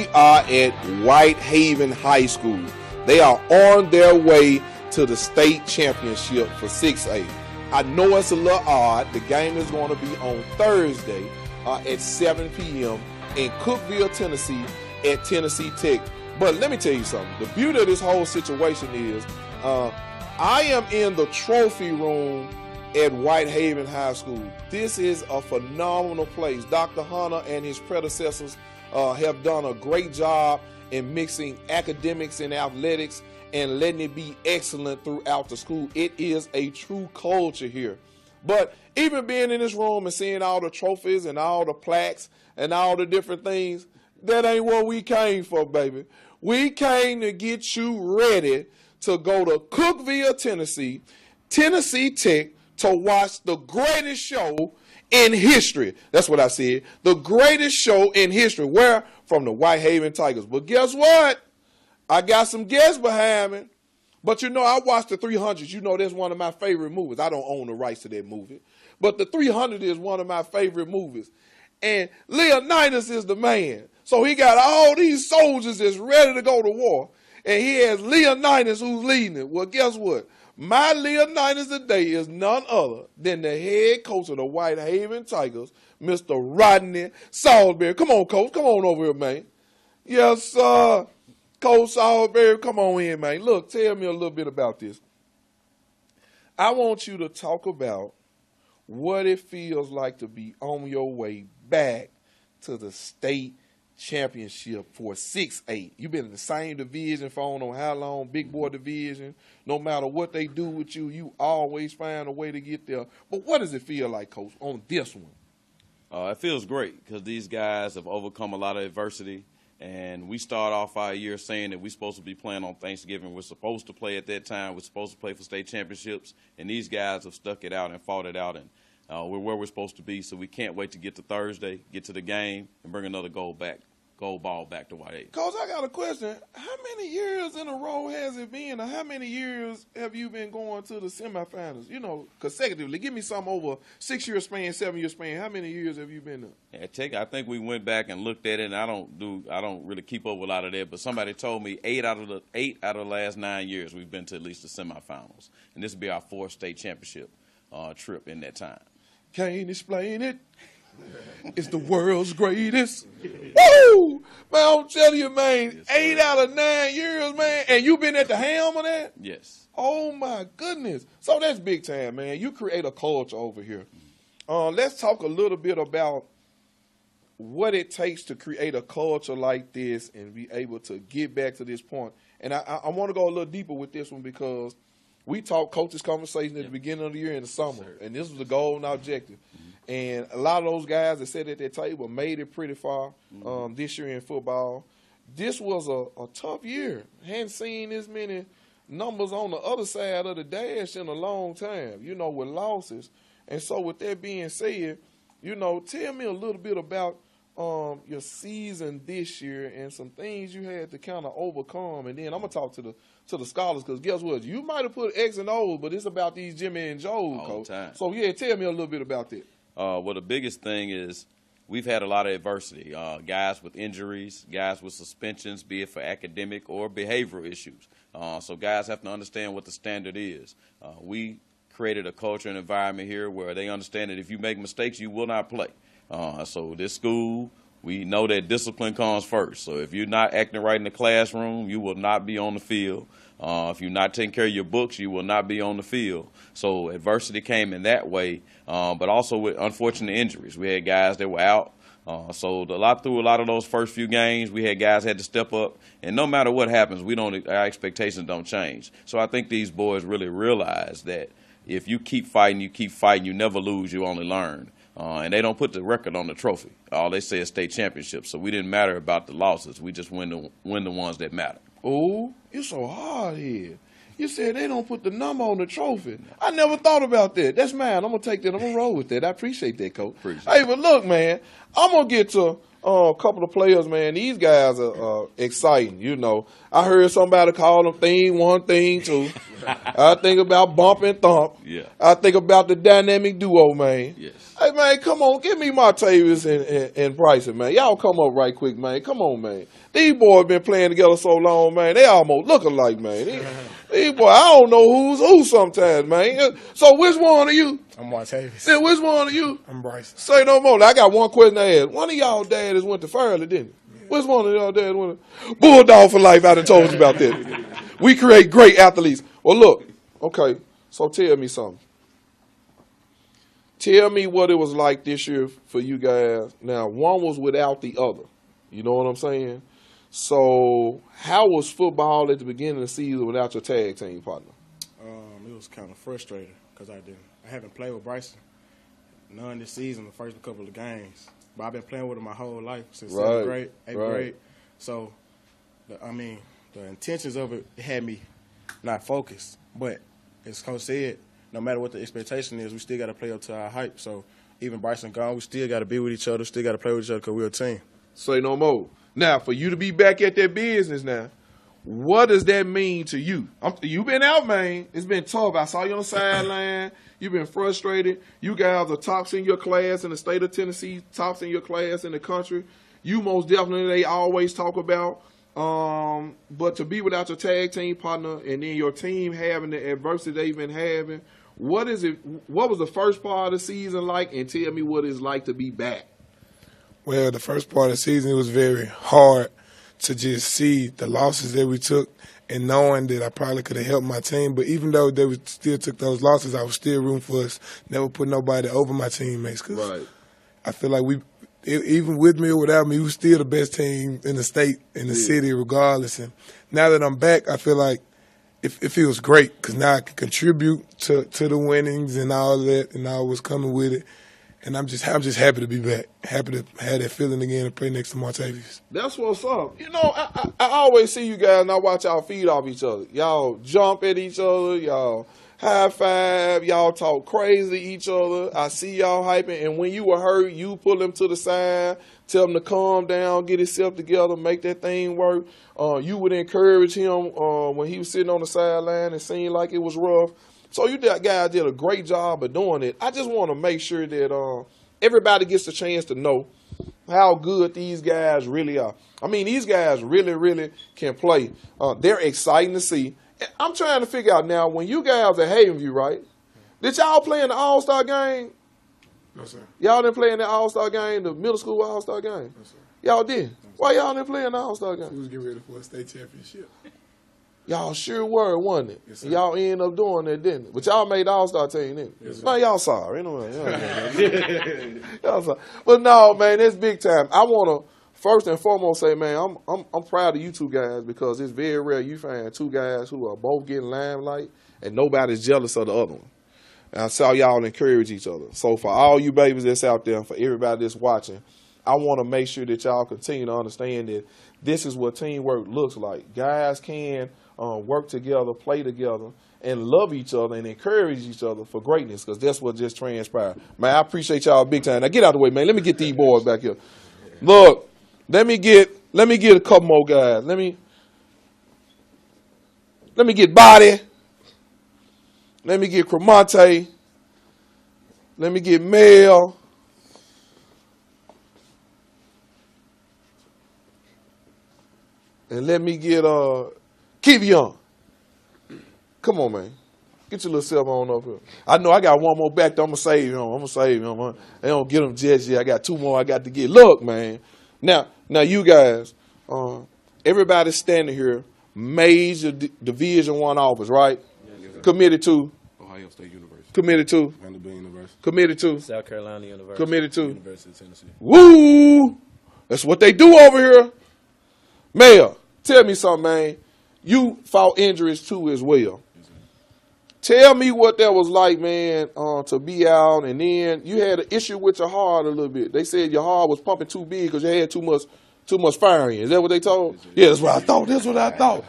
We are at Whitehaven High School. They are on their way to the state championship for 6A. I know it's a little odd. The game is going to be on Thursday at 7 p.m. in Cookeville, Tennessee at Tennessee Tech. But let me tell you something. The beauty of this whole situation is I am in the trophy room at Whitehaven High School. This is a phenomenal place. Dr. Hunter and his predecessors have done a great job in mixing academics and athletics and letting it be excellent throughout the school. It is a true culture here. But even being in this room and seeing all the trophies and all the plaques and all the different things, that ain't what we came for, baby. We came to get you ready to go to Cookeville, Tennessee, Tennessee Tech, to watch the greatest show in history. That's what I said. The greatest show in history. Where? From the Whitehaven Tigers. But guess what? I got some guests behind me. But you know, I watched the 300. You know, that's one of my favorite movies. I don't own the rights to that movie. But the 300 is one of my favorite movies. And Leonidas is the man. So he got all these soldiers that's ready to go to war. And he has Leonidas who's leading it. Well, guess what? My Leonidas today is none other than the head coach of the Whitehaven Tigers, Mr. Rodney Salisbury. Come on, Coach. Come on over here, man. Yes, sir. Coach Salisbury, come on in, man. Look, tell me a little bit about this. I want you to talk about what it feels like to be on your way back to the state championship for 6A. You've been in the same division for I don't know how long, big boy division. No matter what they do with you, you always find a way to get there. But what does it feel like, Coach, on this one? It feels great because these guys have overcome a lot of adversity. And we start off our year saying that we're supposed to be playing on Thanksgiving. We're supposed to play at that time. We're supposed to play for state championships. And these guys have stuck it out and fought it out. And we're where we're supposed to be. So we can't wait to get to Thursday, get to the game, and bring another gold ball back to Whitehaven. Coach, I got a question. How many years in a row has it been, or how many years have you been going to the semifinals? You know, consecutively. Give me some over 6-year span, 7-year span. How many years have you been there? I think we went back and looked at it, and I don't really keep up with a lot of that. But somebody told me 8 out of the last 9 years we've been to at least the semifinals, and this will be our 4th state championship trip in that time. Can't explain it. It's the world's greatest. Woo! Man, I'm telling you, man, yes, 8 out of 9 years, man. And you been at the helm of that? Yes. Oh, my goodness. So that's big time, man. You create a culture over here. Let's talk a little bit about what it takes to create a culture like this and be able to get back to this point. And I want to go a little deeper with this one because we talked coaches' conversation at the beginning of the year in the summer, and this was the goal and objective. And a lot of those guys that sat at that table made it pretty far this year in football. This was a tough year. Hadn't seen this many numbers on the other side of the dash in a long time, you know, with losses. And so with that being said, you know, tell me a little bit about your season this year and some things you had to kind of overcome. And then I'm going to talk to the scholars because guess what? You might have put X and O's, but it's about these Jimmy and Joe, Coach. So, yeah, tell me a little bit about that. Well, the biggest thing is we've had a lot of adversity, guys with injuries, guys with suspensions, be it for academic or behavioral issues. So guys have to understand what the standard is. We created a culture and environment here where they understand that if you make mistakes, you will not play. So this school, we know that discipline comes first. So if you're not acting right in the classroom, you will not be on the field. If you're not taking care of your books, you will not be on the field. So adversity came in that way, but also with unfortunate injuries. We had guys that were out. So through a lot of those first few games, we had guys had to step up. And no matter what happens, our expectations don't change. So I think these boys really realize that if you keep fighting, you never lose, you only learn. And they don't put the record on the trophy. All they say is state championship. So we didn't matter about the losses. We just win the ones that matter. Oh, you're so hard here. You said they don't put the number on the trophy. I never thought about that. That's mine. I'm going to take that. I'm going to roll with that. I appreciate that, Coach. Hey, but look, man, I'm going to get to a couple of players, man. These guys are exciting, you know. I heard somebody call them thing one, thing two. I think about bump and thump. Yeah. I think about the dynamic duo, man. Yes. Hey, man, come on. Give me Martavis and Bryson, man. Y'all come up right quick, man. Come on, man. These boys been playing together so long, man. They almost look alike, man. These boys, I don't know who's who sometimes, man. So which one are you? I'm Whitehaven. Then which one are you? I'm Bryson. Say no more. Now, I got one question to ask. One of y'all daddies went to Fairleigh, didn't he? Yeah. Which one of y'all daddies went to? Bulldog for life. I done told you about that. We create great athletes. Well, look. Okay. So tell me something. Tell me what it was like this year for you guys. Now, one was without the other. You know what I'm saying? So, how was football at the beginning of the season without your tag team partner? It was kind of frustrating because I haven't played with Bryson none this season, the first couple of games. But I've been playing with him my whole life since 7th grade, 8th grade. So, the intentions of it had me not focused. But as Coach said, no matter what the expectation is, we still got to play up to our hype. So even Bryson gone, we still got to be with each other, still got to play with each other because we're a team. Say no more. Now, for you to be back at that business now, what does that mean to you? You've been out, man. It's been tough. I saw you on the sideline. You've been frustrated. You guys are tops in your class in the state of Tennessee, tops in your class in the country. You most definitely, they always talk about. But to be without your tag team partner and then your team having the adversity they've been having, what is it? What was the first part of the season like? And tell me what it's like to be back. Well, the first part of the season, it was very hard to just see the losses that we took and knowing that I probably could have helped my team. But even though they still took those losses, I was still rooting for us. Never put nobody over my teammates. Cause I feel like even with me or without me, we were still the best team in the state, in the city, regardless. And now that I'm back, I feel like it feels great because now I can contribute to the winnings and all that and all what's coming with it. And I'm just happy to be back, happy to have that feeling again and play next to Martavis. That's what's up. You know, I always see you guys and I watch y'all feed off each other. Y'all jump at each other. Y'all high five. Y'all talk crazy to each other. I see y'all hyping. And when you were hurt, you pull him to the side, tell him to calm down, get himself together, make that thing work. You would encourage him when he was sitting on the sideline and seemed like it was rough. So you guys did a great job of doing it. I just want to make sure that everybody gets a chance to know how good these guys really are. I mean, these guys really, really can play. They're exciting to see. I'm trying to figure out now, when you guys at Havenview, right, did y'all play in the All-Star game? No, sir. Y'all didn't play in the All-Star game, the middle school All-Star game? No, sir. Y'all did? No, why y'all didn't play in the All-Star game? We was getting ready for a state championship. Y'all sure were, wasn't it? Yes, sir. Y'all ended up doing that, didn't it? But y'all made the All-Star team, didn't it? Yes, sir. Man, y'all sorry. Y'all sorry. But no, man, it's big time. I want to first and foremost say, man, I'm proud of you two guys because it's very rare you find two guys who are both getting limelight and nobody's jealous of the other one. And I saw y'all encourage each other. So for all you babies that's out there and for everybody that's watching, I want to make sure that y'all continue to understand that this is what teamwork looks like. Guys can work together, play together, and love each other and encourage each other for greatness because that's what just transpired. Man, I appreciate y'all big time. Now get out of the way, man. Let me get these boys back here. Look, let me get a couple more guys. Let me get Body. Let me get Cromonte. Let me get Mel. And let me get Kevion. Come on, man. Get your little self on up here. I know I got one more back there. I'm going to save him. They don't get him just yet. I got two more I got to get. Look, man. Now you guys, everybody standing here, major Division I offers, right? Yes, committed to Ohio State University. Committed to Vanderbilt University. Committed to South Carolina University. Committed to University of Tennessee. Woo! That's what they do over here. Mayor, tell me something, man. You fought injuries too as well. Tell me what that was like, man, to be out, and then you had an issue with your heart a little bit. They said your heart was pumping too big because you had too much fire in. Is that what they told? Yeah, that's what I thought. That's what I thought.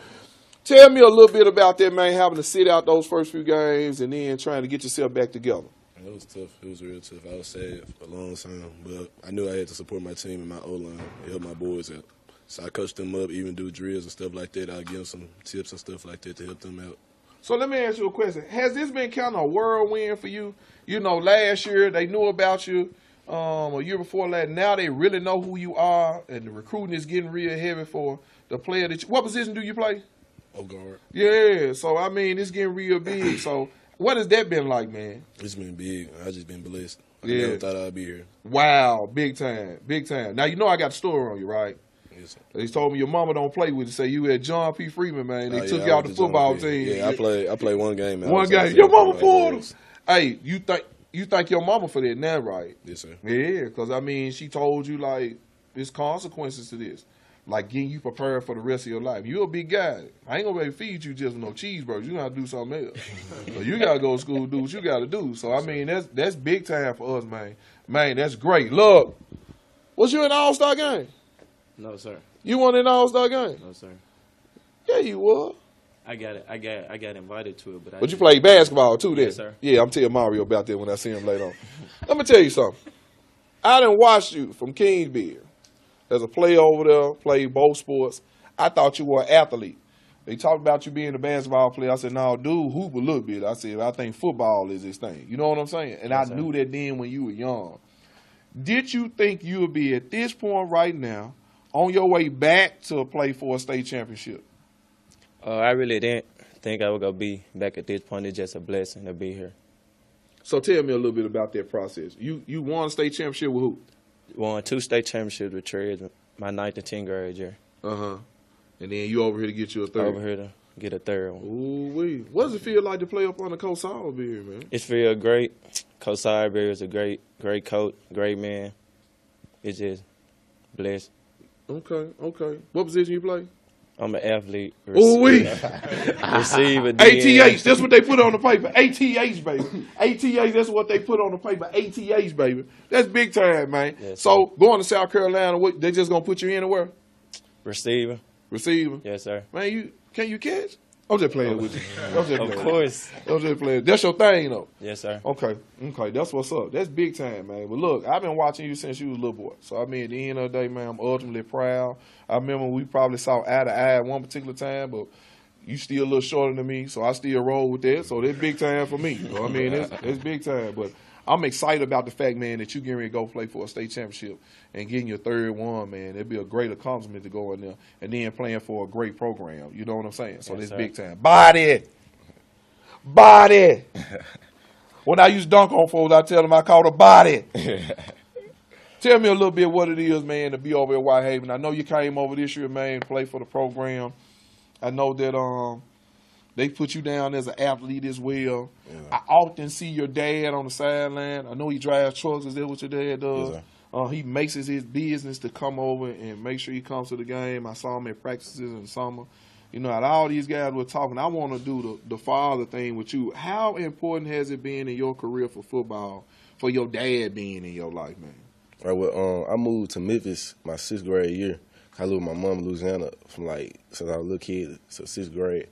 Tell me a little bit about that, man, having to sit out those first few games and then trying to get yourself back together. It was tough. It was real tough. I was sad for a long time, but I knew I had to support my team and my O-line and help my boys out. So I coached them up, even do drills and stuff like that. I'll give them some tips and stuff like that to help them out. So let me ask you a question. Has this been kind of a whirlwind for you? You know, last year they knew about you. A year before that, now they really know who you are, and the recruiting is getting real heavy for the player that you. What position do you play? Oh, guard. Yeah, so I mean, it's getting real big. So what has that been like, man? It's been big. I just been blessed. I Yeah. never thought I'd be here. Wow, big time, big time. Now you know I got a story on you, right? Yes, sir. They told me your mama don't play with you. Say you had John P. Freeman, man. They Oh, took yeah, you I out the was just football on the team. field. Yeah, I played one game. Man. One game. Your mama pulled him. Hey, you thank your mama for that now, right? Yes, sir. Yeah, because I mean, she told you like there's consequences to this, like getting you prepared for the rest of your life. You're a big guy. I ain't gonna be able to feed you just with no cheeseburgers. You gotta do something else. So you gotta go to school, do what you gotta do. So I mean, that's big time for us, man. Man, that's great. Look, was you in the All-Star game? No, sir. You won in the All-Star game? No, sir. Yeah, you were. I got it. I got invited to it, but But you played basketball too, then? Yes, sir. Yeah, I'm telling Mario about that when I see him later on. Let me tell you something. I done watched you from Kingsville. There's a player over there, played both sports. I thought you were an athlete. They talked about you being a basketball player. I said, no, dude, hoop a little bit. I said, I think football is his thing. You know what I'm saying? And Yes, I sir. knew that then when you were young. Did you think you would be at this point right now on your way back to play for a state championship? I really didn't think I would go be back at this point. It's just a blessing to be here. So tell me a little bit about that process. You won a state championship with who? Won 2 state championships with Trez my 9th and 10th grade year. Uh-huh. And then you over here to get you a third. Over here to get a third one. Ooh-wee. What does it feel like to play up under Coach Salisbury, man? It's feel great. Coach Salisbury is a great coach, great man. It's just blessed. Okay. What position you play? I'm an athlete. Ooh-wee. Receiver. ATH, that's what they put on the paper. ATH, baby. ATH, that's what they put on the paper. ATH, baby. That's big time, man. Yes, so, going to South Carolina, they just going to put you anywhere? Receiver. Receiver? Yes, sir. Man, can you catch? I'm just playing with you. Of course. I'm just playing. That's your thing, though. Yes, sir. Okay, that's what's up. That's big time, man. But look, I've been watching you since you was a little boy. So, I mean, at the end of the day, man, I'm ultimately proud. I remember we probably saw eye to eye at one particular time, but you still a little shorter than me, so I still roll with that. So, that's big time for me. You know what I mean? It's big time. But I'm excited about the fact, man, that you getting ready to go play for a state championship and getting your third one, man. It'd be a great accomplishment to go in there and then playing for a great program. You know what I'm saying? So, Yes, this sir. big time. Body. When I used to dunk on folks, I tell them I call it a body. Tell me a little bit what it is, man, to be over at Whitehaven. I know you came over this year, man, to play for the program. I know that they put you down as an athlete as well. Yeah. I often see your dad on the sideline. I know he drives trucks. Is that what your dad does? Yes, He makes it his business to come over and make sure he comes to the game. I saw him at practices in the summer. You know, out of all these guys were talking, I want to do the father thing with you. How important has it been in your career for football, for your dad being in your life, man? Right, well, I moved to Memphis my 6th grade year. I lived with my mom in Louisiana from since I was a little kid, so 6th grade.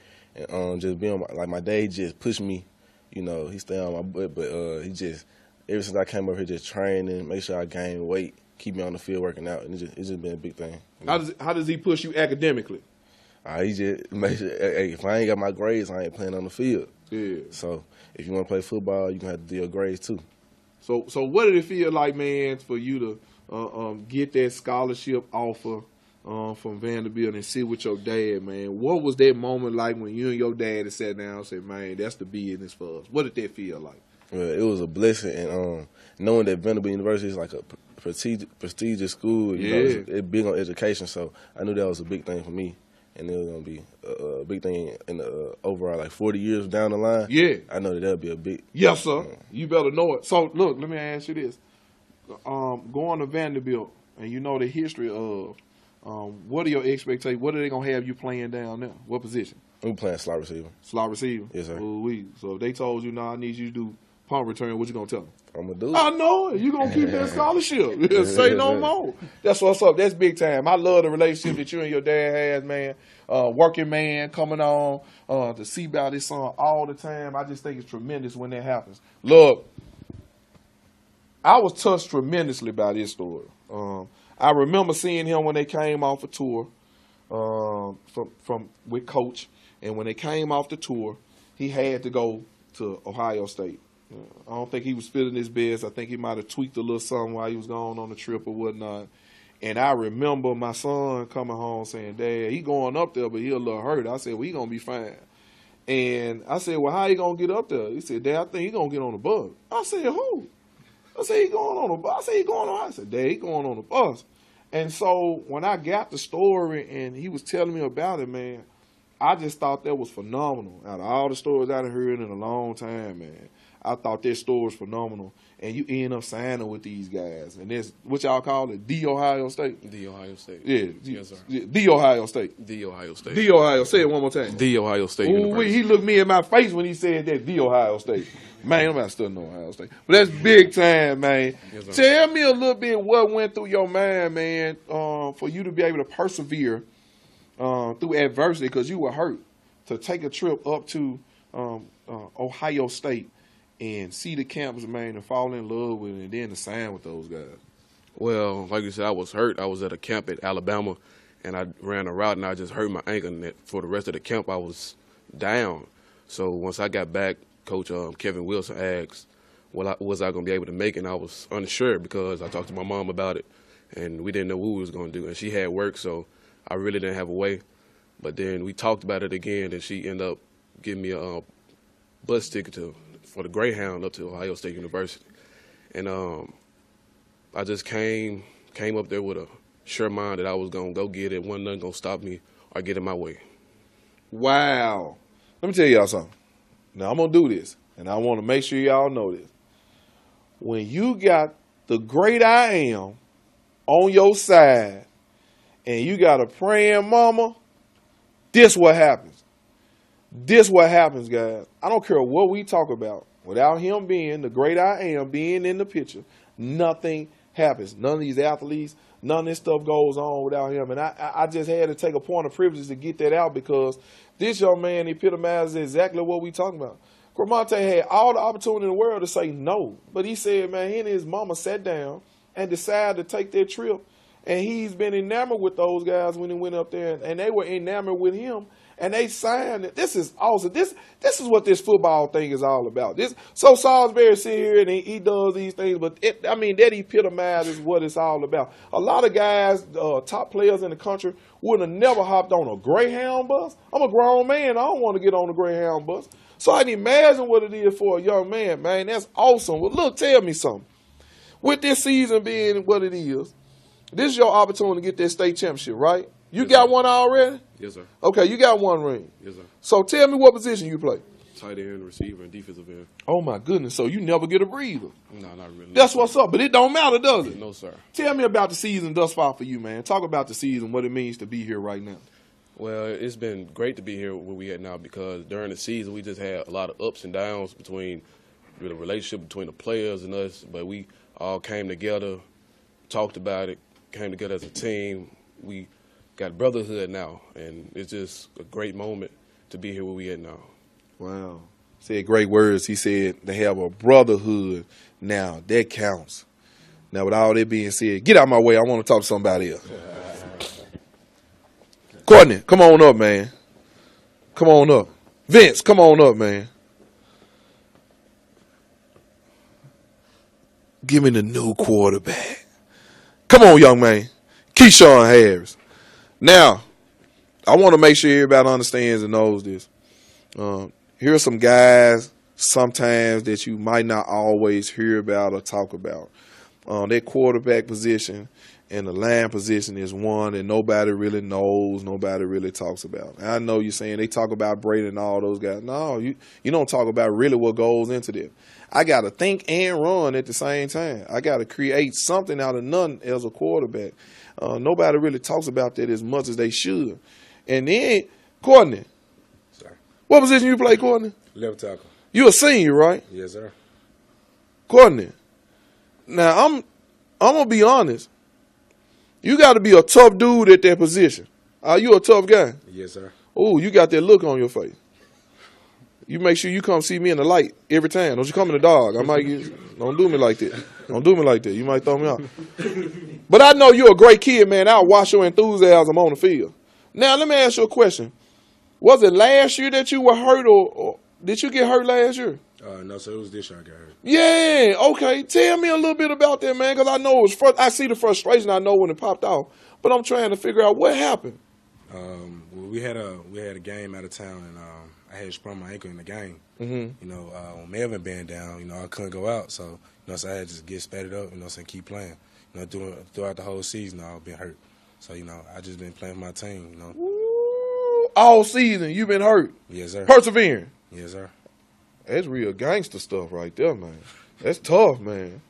And just being my dad just pushed me, you know, he stayed on my butt, but he just, ever since I came over here, just training, make sure I gain weight, keep me on the field working out, and it's just been a big thing. How does he push you academically? He just make sure, hey, if I ain't got my grades, I ain't playing on the field. Yeah. So if you want to play football, you gonna have to do your grades too. So what did it feel like, man, for you to get that scholarship offer from Vanderbilt and sit with your dad, man? What was that moment like when you and your dad had sat down and said, man, that's the business for us? What did that feel like? Well, it was a blessing, and knowing that Vanderbilt University is like a prestigious school, you know, it's big on education, so I knew that was a big thing for me. And it was going to be a big thing in the overall, like 40 years down the line. Yeah. I know that'll be a big. Yes, sir. You better know it. So, look, let me ask you this. Going to Vanderbilt, and you know the history of, what are your expectations? What are they going to have you playing down there? What position? I'm playing slot receiver. Slot receiver? Yes, sir. Ooh-wee. So if they told you, I need you to do punt return, what you going to tell them? I'm going to do it. I know it. You're going to keep that scholarship. Say no more. That's what's up. That's big time. I love the relationship that you and your dad has, man. Working man coming on to see about his son all the time. I just think it's tremendous when that happens. Look, I was touched tremendously by this story. I remember seeing him when they came off a tour from with Coach. And when they came off the tour, he had to go to Ohio State. I don't think he was feeling his best. I think he might have tweaked a little something while he was going on the trip or whatnot. And I remember my son coming home saying, Dad, he going up there, but he a little hurt. I said, well, he going to be fine. And I said, well, how he going to get up there? He said, Dad, I think he going to get on the bus. I said, who? I said, he going on the bus. I said, he going on. I said, Dad, he going on the bus. And so when I got the story and he was telling me about it, man, I just thought that was phenomenal. Out of all the stories I've heard in a long time, man, I thought that story was phenomenal. And you end up signing with these guys. And that's what y'all call it, the Ohio State? The Ohio State. Yeah. Yes, sir. The Ohio State. The Ohio State. The Ohio. Say it one more time. The Ohio State University. He looked me in my face when he said that, the Ohio State. Man, I'm not studying Ohio State. But that's big time, man. Yes, tell me a little bit what went through your mind, man, for you to be able to persevere through adversity because you were hurt, to take a trip up to Ohio State and see the campus, man, and fall in love with it, and then to sign with those guys. Well, like you said, I was hurt. I was at a camp at Alabama, and I ran a route, and I just hurt my ankle. And for the rest of the camp, I was down. So once I got back, Coach Kevin Wilson asked, was I going to be able to make it? And I was unsure because I talked to my mom about it, and we didn't know what we was going to do. And she had work, so I really didn't have a way. But then we talked about it again, and she ended up giving me a bus ticket for the Greyhound up to Ohio State University. And I just came up there with a sure mind that I was going to go get it. Wasn't nothing going to stop me or get in my way. Wow. Let me tell y'all something. Now, I'm going to do this, and I want to make sure y'all know this. When you got the great I am on your side and you got a praying mama, this what happens. This what happens, guys. I don't care what we talk about. Without him being the great I am, being in the picture, nothing happens. None of these athletes, none of this stuff goes on without him. And I just had to take a point of privilege to get that out because this young man epitomizes exactly what we talking about. Cromartie had all the opportunity in the world to say no. But he said, man, he and his mama sat down and decided to take that trip. And he's been enamored with those guys when he went up there. And they were enamored with him. And they signed it. This is awesome. This is what this football thing is all about. So Salisbury sit here and he does these things, but that epitomizes what it's all about. A lot of guys, top players in the country, would have never hopped on a Greyhound bus. I'm a grown man. I don't want to get on a Greyhound bus. So I can imagine what it is for a young man, man. That's awesome. Well, look, tell me something. With this season being what it is, this is your opportunity to get that state championship, right? You got one already? Yes, sir. Okay, you got one ring. Yes, sir. So tell me what position you play. Tight end, receiver, and defensive end. Oh, my goodness. So you never get a breather. No, not really. That's what's up, but it don't matter, does it? No, sir. Tell me about the season thus far for you, man. Talk about the season, what it means to be here right now. Well, it's been great to be here where we at now because during the season we just had a lot of ups and downs between the relationship between the players and us, but we all came together, talked about it, came together as a team. We got Brotherhood now, and it's just a great moment to be here where we at now. Wow. Said great words. He said they have a brotherhood now. That counts. Now, with all that being said, get out my way. I want to talk to somebody else. Courtney, come on up, man. Come on up. Vince, come on up, man. Give me the new quarterback. Come on, young man. Keyshawn Harris. Now, I want to make sure everybody understands and knows this. Here are some guys sometimes that you might not always hear about or talk about. That quarterback position and the line position is one that nobody really knows, nobody really talks about. And I know you're saying they talk about Brady and all those guys. No, you don't talk about really what goes into them. I got to think and run at the same time. I got to create something out of none as a quarterback. Nobody really talks about that as much as they should. And then, Courtney. Sir. What position you play, Courtney? Left tackle. You a senior, right? Yes, sir. Courtney. Now, I'm going to be honest. You got to be a tough dude at that position. Are you a tough guy? Yes, sir. Oh, you got that look on your face. You make sure you come see me in the light every time. Don't you come in the dark. I might get. Don't do me like that. Don't do me like that. You might throw me out. But I know you're a great kid, man. I'll watch your enthusiasm on the field. Now, let me ask you a question. Was it last year that you were hurt, or Did you get hurt last year? No, sir. It was this year I got hurt. Yeah, okay. Tell me a little bit about that, man, because I know it was I see the frustration. I know when it popped off, but I'm trying to figure out what happened. Well, we had a game out of town, and I had sprung my ankle in the game. Mm-hmm. You know, when Melvin band down, you know, I couldn't go out, so so I had to just get spatted up, and keep playing. You know, throughout the whole season, I've been hurt. So I just been playing for my team. Ooh, all season you been hurt. Yes, sir. Persevering. Yes, sir. That's real gangster stuff right there, man. That's tough, man.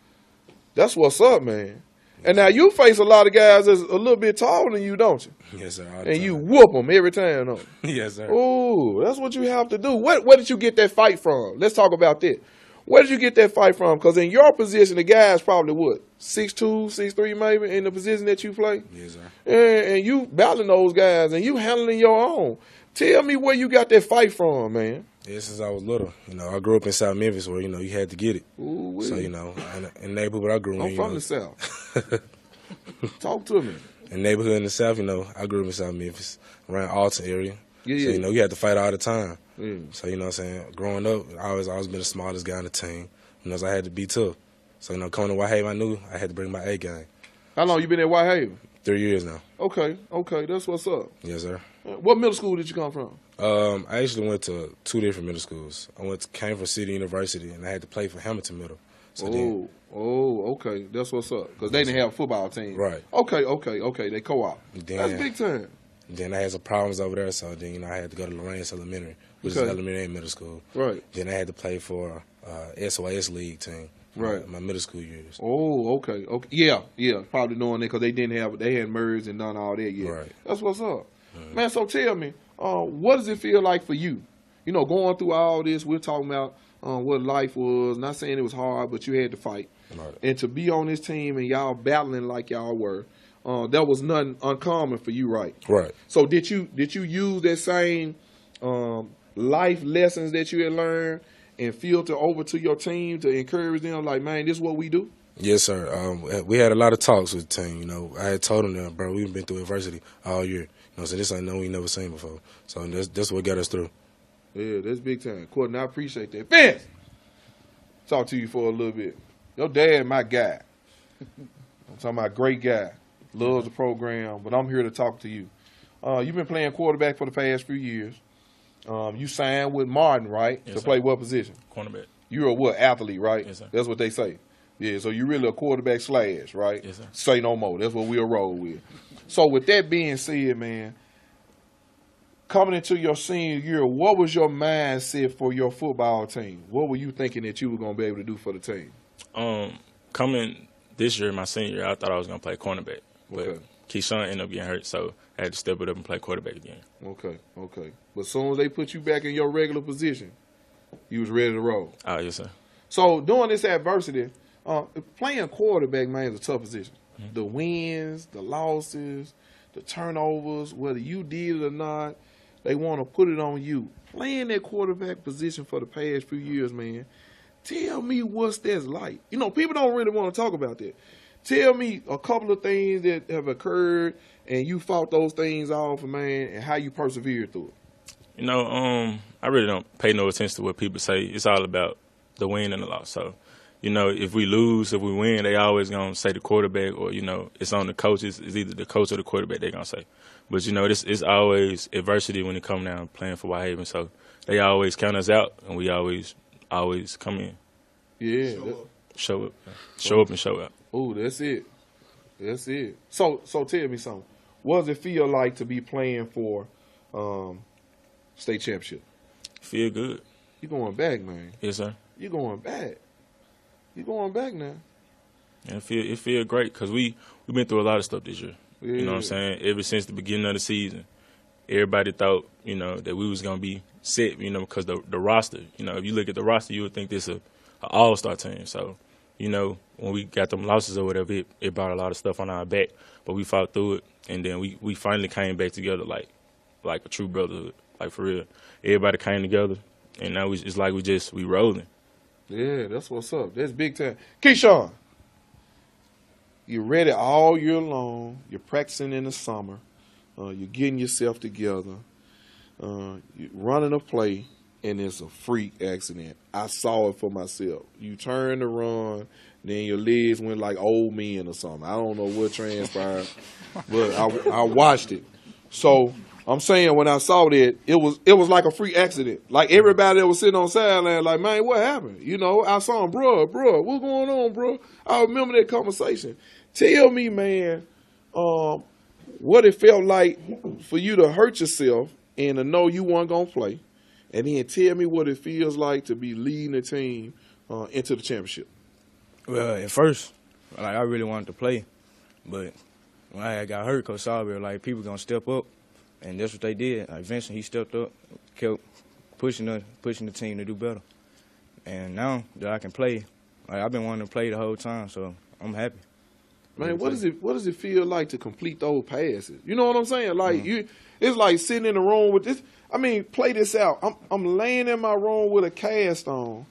That's what's up, man. And now you face a lot of guys that's a little bit taller than you, don't you? Yes, sir. And you whoop them every time, don't you? Yes, sir. Ooh, that's what you have to do. Where did you get that fight from? Let's talk about that. Where did you get that fight from? Because in your position, the guy's probably what, 6'2", 6'3", maybe, in the position that you play? Yes, sir. And you battling those guys, and you handling your own. Tell me where you got that fight from, man. Yeah, since I was little. I grew up in South Memphis where, you had to get it. Ooh-wee. So, in the neighborhood I grew in. I'm from the South. Talk to me. In the neighborhood in the South, I grew up in South Memphis, around Alton area. Yeah. So, you had to fight all the time. Mm. So, what I'm saying, growing up, I always been the smartest guy on the team. So I had to be tough. So, coming to Whitehaven, I knew I had to bring my A game. How long you been at Whitehaven? 3 years now. Okay, that's what's up. Yes, sir. What middle school did you come from? I actually went to 2 different middle schools. I came from City University, and I had to play for Hamilton Middle. So okay, that's what's up. Because they didn't have a football team. Right. Okay, they co-op. That's big time. Then I had some problems over there, so then I had to go to Lorenz Elementary, which is elementary and middle school. Right. Then I had to play for SOS League team. Right. My middle school years. Oh, okay. Yeah. Probably knowing that because they hadn't merged and done all that yet. Right. That's what's up. Man, so tell me, what does it feel like for you? Going through all this, we're talking about what life was. Not saying it was hard, but you had to fight. Right. And to be on this team and y'all battling like y'all were, that was nothing uncommon for you, right? Right. So did you use that same life lessons that you had learned and filter over to your team to encourage them, like, man, this is what we do? Yes, sir. We had a lot of talks with the team. I had told them, bro, we've been through adversity all year. So this ain't nothing we never seen before. So that's what got us through. Yeah, that's big time. Courtney, I appreciate that. Vince! Talk to you for a little bit. Your dad, my guy. I'm talking about great guy. Loves the program, but I'm here to talk to you. You've been playing quarterback for the past few years. You signed with Martin, right? Yes, to sir. play what position? Cornerback. You're a what? Athlete, right? Yes, sir. That's what they say. Yeah, so you're really a quarterback slash, right? Yes, sir. Say no more. That's what we'll roll with. So with that being said, man, coming into your senior year, what was your mindset for your football team? What were you thinking that you were going to be able to do for the team? Coming this year, my senior year, I thought I was going to play cornerback. But Okay. Keyshawn ended up getting hurt, so I had to step it up and play quarterback again. Okay. But as soon as they put you back in your regular position, you was ready to roll. Yes, sir. So during this adversity, playing quarterback, man, is a tough position. Mm-hmm. The wins, the losses, the turnovers, whether you did it or not, they want to put it on you. Playing that quarterback position for the past few years, man, tell me what's that's like. People don't really want to talk about that. Tell me a couple of things that have occurred and you fought those things off, man, and how you persevered through it. I really don't pay no attention to what people say. It's all about the win and the loss. So, if we lose, if we win, they always going to say the quarterback or, it's on the coaches. It's either the coach or the quarterback they're going to say. But, it's always adversity when it comes down playing for Whitehaven. So they always count us out, and we always come in. Yeah. Show up and show out. Oh, that's it. So tell me something. What does it feel like to be playing for state championship? Feel good. You going back, man. Yes, sir. You going back. You going back now. Yeah, it feel great because we've been through a lot of stuff this year. Yeah. You know what I'm saying? Ever since the beginning of the season, everybody thought, that we was going to be set, because the roster, if you look at the roster, you would think this is an all-star team. So, when we got them losses or whatever, it brought a lot of stuff on our back. But we fought through it, and then we finally came back together like a true brotherhood, like for real. Everybody came together, and now it's like we rolling. Yeah, that's what's up. That's big time. Keyshawn, you're ready all year long. You're practicing in the summer. You're getting yourself together. You're running a play. and it's a freak accident. I saw it for myself. You turn to run, then your legs went like old men or something. I don't know what transpired, but I watched it. So I'm saying when I saw that, it was like a freak accident. Like everybody that was sitting on the sideline, like, man, what happened? You know, I saw him, bro, what's going on, bro? I remember that conversation. Tell me, man, what it felt like for you to hurt yourself and to know you weren't going to play. And then tell me what it feels like to be leading the team into the championship. Well, at first, like, I really wanted to play. But when I got hurt, Coach Sawyer, like, people going to step up. And that's what they did. Like, Vincent, he stepped up, kept pushing the team to do better. And now that I can play, like, I've been wanting to play the whole time, so I'm happy. Man, what does it feel like to complete those passes? You know what I'm saying? Like it's like sitting in the room with this. I mean, play this out. I'm laying in my room with a cast on,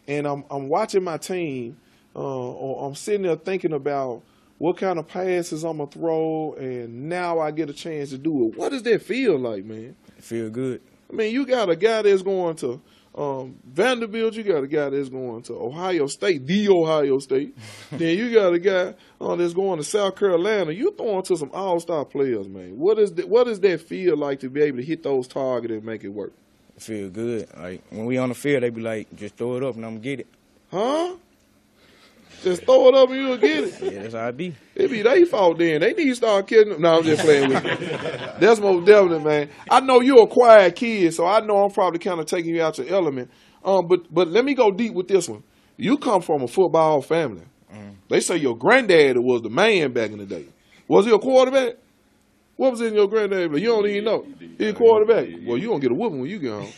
and I'm watching my team, or I'm sitting there thinking about what kind of passes I'm gonna throw, and now I get a chance to do it. What does that feel like, man? It feel good. I mean, you got a guy that's going to Vanderbilt, you got a guy that's going to Ohio State, the Ohio State. Then you got a guy that's going to South Carolina. You throwing to some all-star players, man. What does that feel like to be able to hit those targets and make it work? It feel good. Like, when we on the field, they be like, just throw it up and I'm going to get it. Huh? Just throw it up and you'll get it. Yeah, that's how it be. It be their fault then. They need to start kidding them. No, I'm just playing with you. That's most definitely, man. I know you're a quiet kid, so I know I'm probably kind of taking you out your element. But let me go deep with this one. You come from a football family. They say your granddad was the man back in the day. Was he a quarterback? What was in your granddad? You don't even know. He a quarterback. Well, you gonna get a whooping when you get home.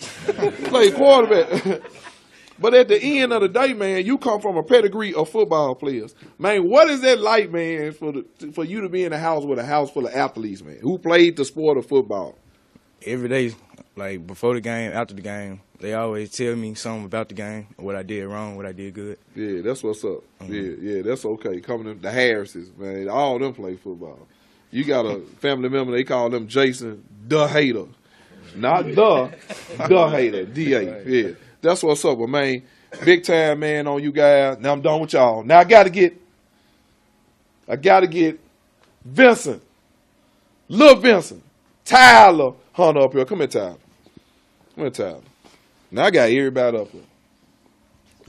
Play quarterback. But at the end of the day, man, you come from a pedigree of football players. Man, what is that like, man, for you to be in a house with a house full of athletes, man, who played the sport of football? Every day, like before the game, after the game, they always tell me something about the game, what I did wrong, what I did good. Yeah, that's what's up. Yeah, that's okay. Coming to the Harrises, man, all of them play football. You got a family member, they call them Jason the Hater. Not the Hater, D-A, yeah. That's what's up, but man, big time, man, on you guys. Now I'm done with y'all. Now I gotta get Vincent, Lil Vincent, Tyler Hunter up here. Come here, Tyler. Come here, Tyler. Now I got everybody up here.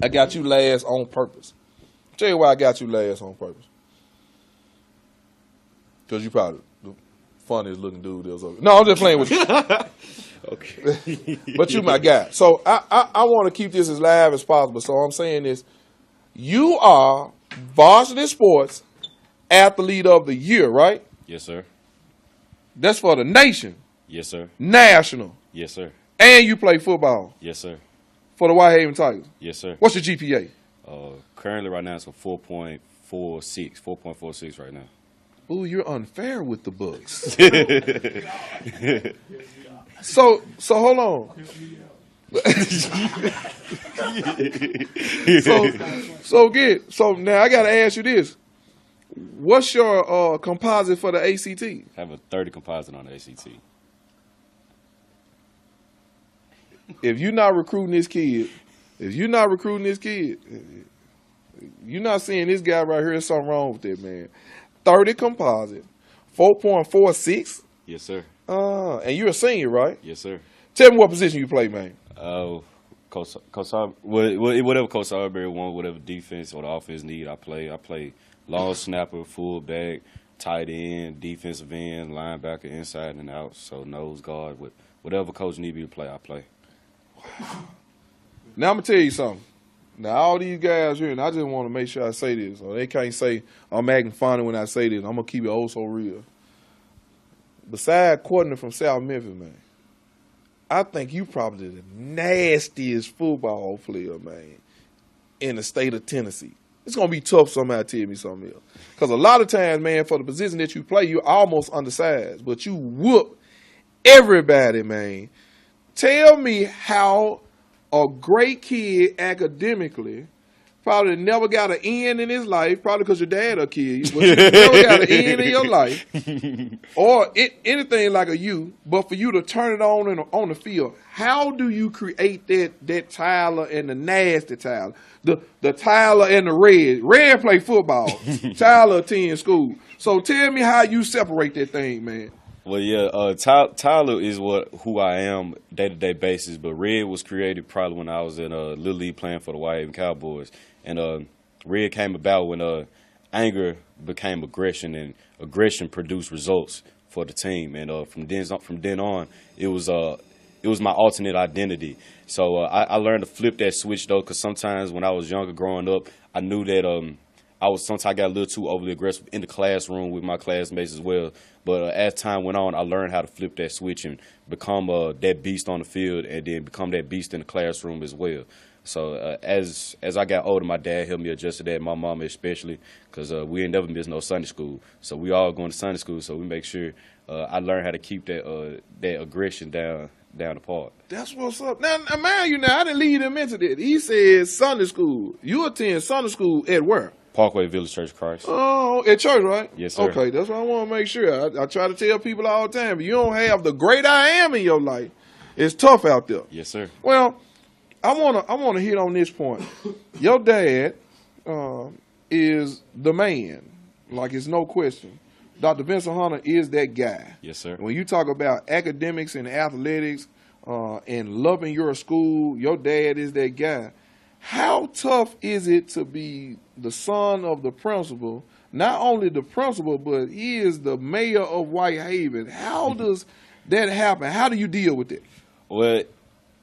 I got you last on purpose. Tell you why I got you last on purpose. Because you probably the funniest looking dude that was over. No, I'm just playing with you. Okay. But you my guy. So I want to keep this as live as possible. So I'm saying this. You are Varsity Sports Athlete of the Year, right? Yes, sir. That's for the nation. Yes, sir. National. Yes, sir. And you play football. Yes, sir. For the Whitehaven Tigers. Yes, sir. What's your GPA? Currently right now it's a 4.46 right now. Ooh, you're unfair with the books. So hold on. So now I gotta ask you this. What's your composite for the ACT? I have a 30 composite on the ACT. If you're not recruiting this kid, you're not seeing this guy right here, there's something wrong with that, man. 30 composite, 4.46. Yes, sir. And you're a senior, right? Yes, sir. Tell me what position you play, man. Coach, whatever Coach Arbery want, whatever defense or the offense need, I play. I play long snapper, fullback, tight end, defensive end, linebacker, inside and out. So nose guard, whatever coach need me to play, I play. Now I'm gonna tell you something. Now all these guys here, and I just want to make sure I say this, or they can't say I'm acting funny when I say this. I'm gonna keep it oh so real. Besides Courtney from South Memphis, man, I think you probably the nastiest football player, man, in the state of Tennessee. It's going to be tough somebody to tell me something else. Because a lot of times, man, for the position that you play, you're almost undersized, but you whoop everybody, man. Tell me how a great kid academically probably never got an N in his life, probably because your dad will kill you, but you never got an N in your life, or anything like a U, but for you to turn it on the field, how do you create that Tyler and the nasty Tyler? The Tyler and the Red. Red play football. Tyler attend school. So tell me how you separate that thing, man. Well, yeah, Tyler is who I am day-to-day basis, but Red was created probably when I was in Little League playing for the Whitehaven Cowboys. And Red came about when anger became aggression, and aggression produced results for the team. And from then on, it was my alternate identity. So I learned to flip that switch, though, because sometimes when I was younger growing up, I knew that sometimes I got a little too overly aggressive in the classroom with my classmates as well. But as time went on, I learned how to flip that switch and become that beast on the field, and then become that beast in the classroom as well. So as I got older, my dad helped me adjust to that, my mama especially, because we ain't never missed no Sunday school. So we all going to Sunday school, so we make sure I learned how to keep that aggression down the park. That's what's up. Now, mind you, I didn't lead him into that. He said Sunday school. You attend Sunday school at where? Parkway Village Church of Christ. Oh, at church, right? Yes, sir. Okay, that's what I want to make sure. I try to tell people all the time, if you don't have the great I am in your life, it's tough out there. Yes, sir. Well, I wanna hit on this point. Your dad is the man, like it's no question. Dr. Vincent Hunter is that guy. Yes, sir. When you talk about academics and athletics and loving your school, your dad is that guy. How tough is it to be the son of the principal? Not only the principal, but he is the mayor of Whitehaven. How does that happen? How do you deal with it? Well,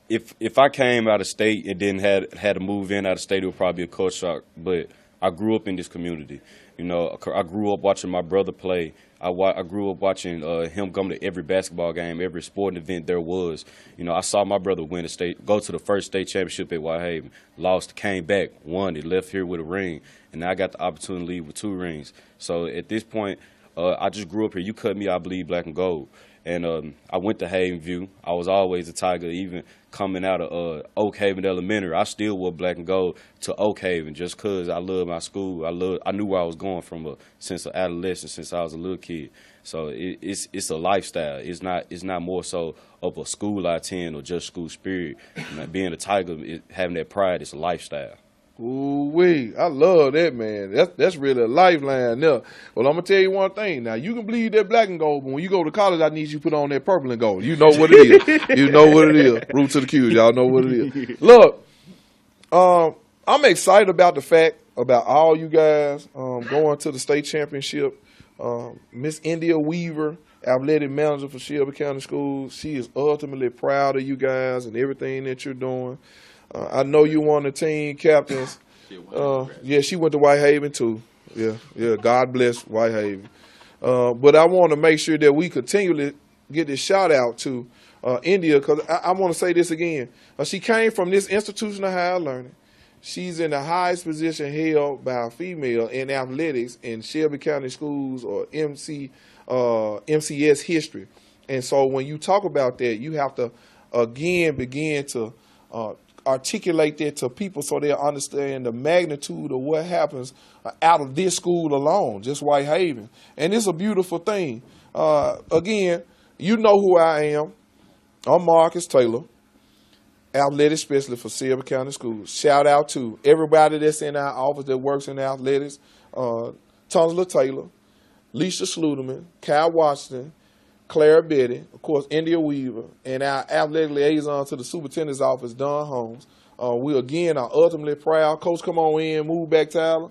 if I came out of state and then had to move in out of state, it would probably be a culture shock. But I grew up in this community. You know, I grew up watching my brother play. I grew up watching him come to every basketball game, every sporting event there was. You know, I saw my brother go to the first state championship at Whitehaven, lost, came back, won, and left here with a ring. And now I got the opportunity to leave with 2 rings. So at this point, I just grew up here. You cut me, I bleed black and gold. And I went to Haven View. I was always a Tiger, even coming out of Oak Haven Elementary. I still wore black and gold to Oak Haven just because I love my school. I knew where I was going from since adolescence, since I was a little kid. So it's a lifestyle. It's not more so of a school I attend or just school spirit. Being a Tiger, having that pride, it's a lifestyle. Ooh-wee. I love that, man. That's really a lifeline there. Well, I'm going to tell you one thing. Now, you can bleed that black and gold, but when you go to college, I need you to put on that purple and gold. You know what it is. You know what it is. Root to the Q's. Y'all know what it is. Look, I'm excited about the fact about all you guys going to the state championship. Miss India Weaver, athletic manager for Shelby County Schools, she is ultimately proud of you guys and everything that you're doing. I know you one of the team captains. Yeah, she went to Whitehaven too. Yeah. God bless Whitehaven. But I want to make sure that we continually get this shout out to India, because I want to say this again. She came from this institution of higher learning. She's in the highest position held by a female in athletics in Shelby County Schools or MCS history. And so when you talk about that, you have to again begin to articulate that to people so they'll understand the magnitude of what happens out of this school alone, just Whitehaven. And it's a beautiful thing. Again, you know who I am. I'm Marcus Taylor, athletic specialist for Shelby County Schools. Shout out to everybody that's in our office that works in athletics. Tonsla Taylor, Leisha Schluterman, Kyle Washington, Clara Betty, of course, India Weaver, and our athletic liaison to the superintendent's office, Don Holmes. We, again, are ultimately proud. Coach, come on in, move back, Tyler.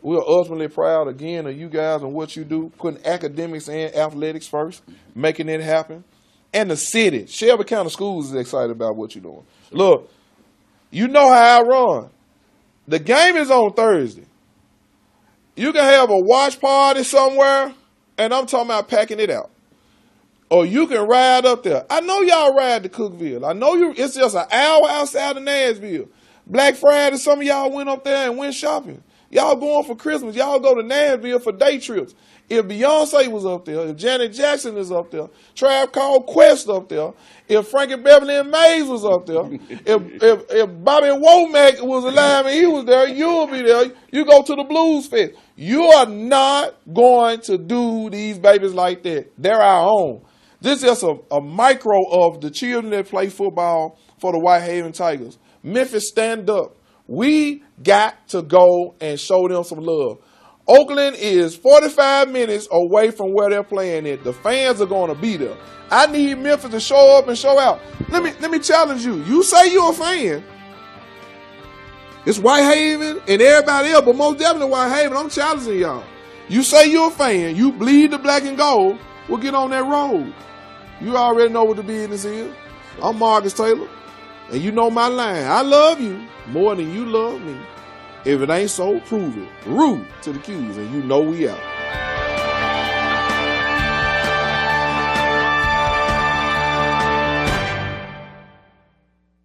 We are ultimately proud, again, of you guys and what you do, putting academics and athletics first, making it happen. And the city, Shelby County Schools is excited about what you're doing. Look, you know how I run. The game is on Thursday. You can have a watch party somewhere, and I'm talking about packing it out. Or you can ride up there. I know y'all ride to Cookville. I know it's just an hour outside of Nashville. Black Friday, some of y'all went up there and went shopping. Y'all going for Christmas. Y'all go to Nashville for day trips. If Beyonce was up there, if Janet Jackson is up there, Trav called Quest up there, if Frankie Beverly and Mays was up there, if Bobby Womack was alive and he was there, you'll be there. You go to the Blues Fest. You are not going to do these babies like that. They're our own. This is just a micro of the children that play football for the Whitehaven Tigers. Memphis, stand up. We got to go and show them some love. Oakland is 45 minutes away from where they're playing at. The fans are going to be there. I need Memphis to show up and show out. Let me challenge you. You say you're a fan. It's Whitehaven and everybody else, but most definitely Whitehaven. I'm challenging y'all. You say you're a fan. You bleed the black and gold. We'll get on that road. You already know what the business is. I'm Marcus Taylor, and you know my line. I love you more than you love me. If it ain't so, prove it. Root to the Q's, and you know we out.